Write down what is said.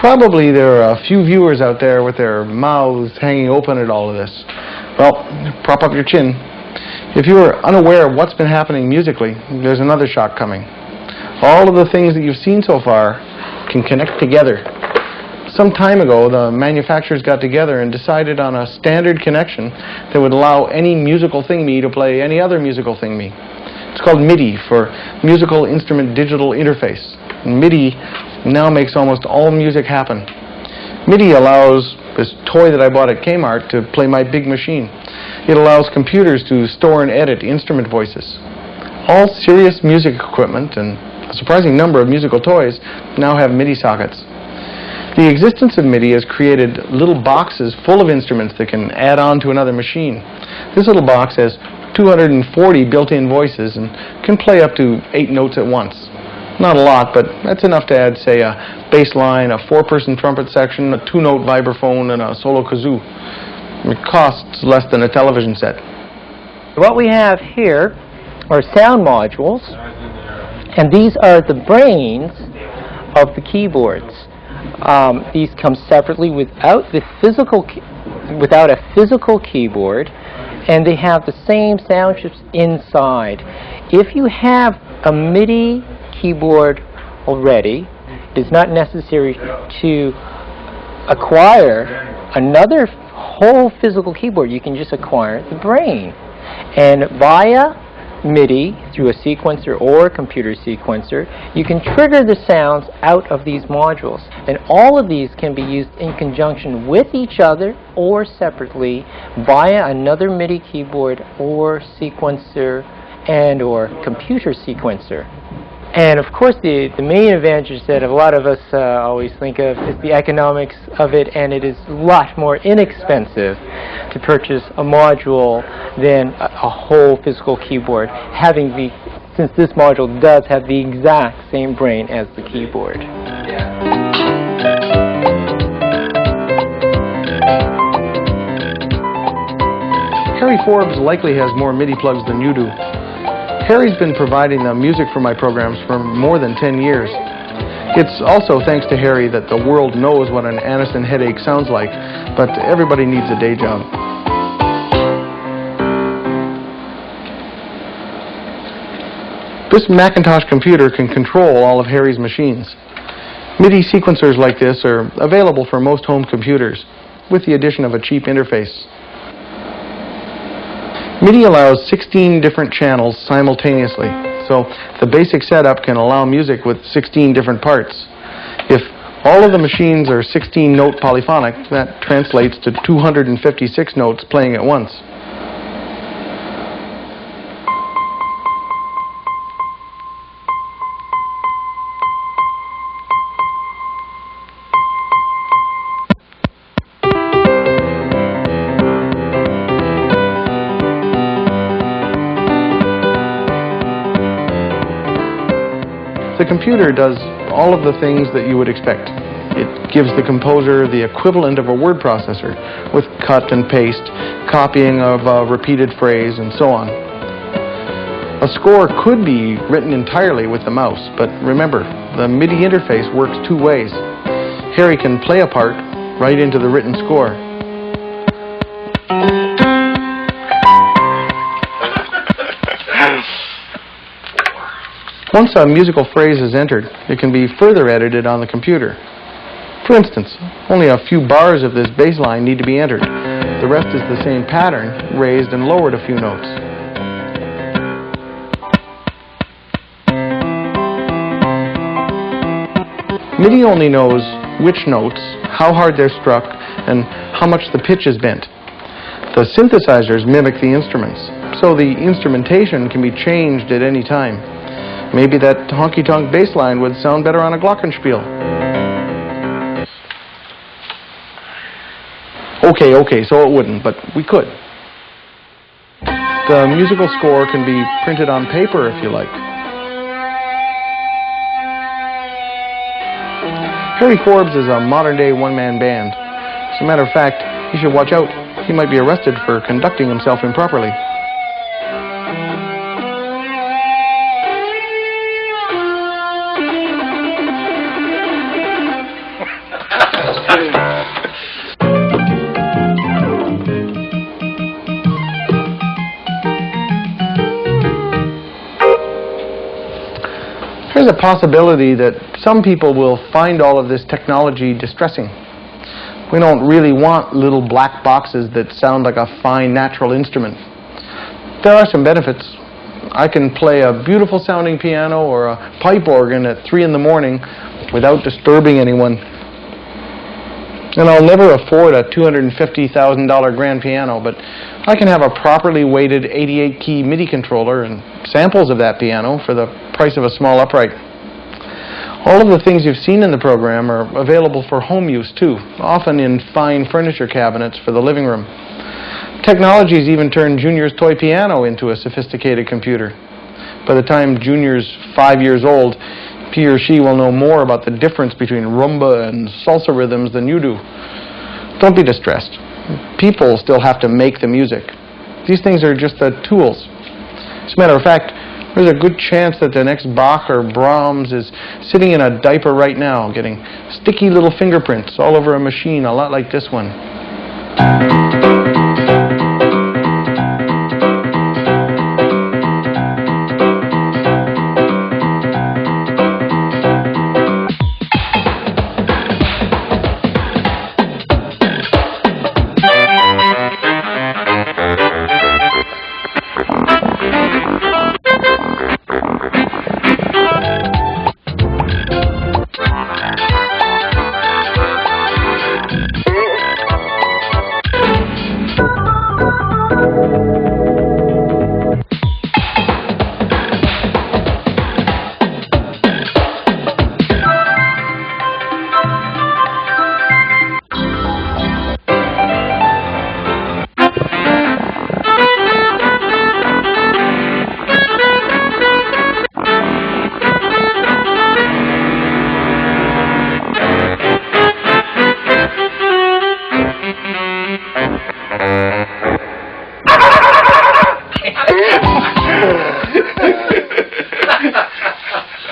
Probably there are a few viewers out there with their mouths hanging open at all of this. Well, prop up your chin. If you are unaware of what's been happening musically, there's another shock coming. All of the things that you've seen so far can connect together. Some time ago, the manufacturers got together and decided on a standard connection that would allow any musical thing-me to play any other musical thing-me. It's called MIDI, for Musical Instrument Digital Interface. And MIDI now makes almost all music happen. MIDI allows this toy that I bought at Kmart to play my big machine. It allows computers to store and edit instrument voices. All serious music equipment and a surprising number of musical toys now have MIDI sockets. The existence of MIDI has created little boxes full of instruments that can add on to another machine. This little box has 240 built-in voices and can play up to 8 notes at once. Not a lot, but that's enough to add, say, a bass line, a 4-person trumpet section, a 2-note vibraphone, and a solo kazoo. It costs less than a television set. What we have here are sound modules, and these are the brains of the keyboards. These come separately without a physical keyboard, and they have the same sound chips inside. If you have a MIDI keyboard already, it is not necessary to acquire another whole physical keyboard. You can just acquire the brain. And via MIDI, through a sequencer or a computer sequencer, you can trigger the sounds out of these modules. And all of these can be used in conjunction with each other or separately via another MIDI keyboard or sequencer and or computer sequencer. And of course, the main advantage that a lot of us always think of is the economics of it, and it is a lot more inexpensive to purchase a module than a whole physical keyboard, since this module does have the exact same brain as the keyboard. Harry Forbes likely has more MIDI plugs than you do. Harry's been providing the music for my programs for more than 10 years. It's also thanks to Harry that the world knows what an Aniston headache sounds like, but everybody needs a day job. This Macintosh computer can control all of Harry's machines. MIDI sequencers like this are available for most home computers, with the addition of a cheap interface. MIDI allows 16 different channels simultaneously, so the basic setup can allow music with 16 different parts. If all of the machines are 16-note polyphonic, that translates to 256 notes playing at once. The computer does all of the things that you would expect. It gives the composer the equivalent of a word processor, with cut and paste, copying of a repeated phrase, and so on. A score could be written entirely with the mouse, but remember, the MIDI interface works 2 ways. Harry can play a part right into the written score. Once a musical phrase is entered, it can be further edited on the computer. For instance, only a few bars of this bass line need to be entered. The rest is the same pattern, raised and lowered a few notes. MIDI only knows which notes, how hard they're struck, and how much the pitch is bent. The synthesizers mimic the instruments, so the instrumentation can be changed at any time. Maybe that honky-tonk bass line would sound better on a glockenspiel. Okay, so it wouldn't, but we could. The musical score can be printed on paper if you like. Harry Forbes is a modern-day one-man band. As a matter of fact, you should watch out. He might be arrested for conducting himself improperly. is a possibility that some people will find all of this technology distressing. We don't really want little black boxes that sound like a fine natural instrument. There are some benefits. I can play a beautiful sounding piano or a pipe organ at 3 in the morning without disturbing anyone. And I'll never afford a $250,000 grand piano, but I can have a properly weighted 88-key MIDI controller and samples of that piano for the price of a small upright. All of the things you've seen in the program are available for home use too, often in fine furniture cabinets for the living room. Technology's even turned Junior's toy piano into a sophisticated computer. By the time Junior's 5 years old, he or she will know more about the difference between rumba and salsa rhythms than you do. Don't be distressed. People still have to make the music. These things are just the tools. As a matter of fact, there's a good chance that the next Bach or Brahms is sitting in a diaper right now, getting sticky little fingerprints all over a machine a lot like this one.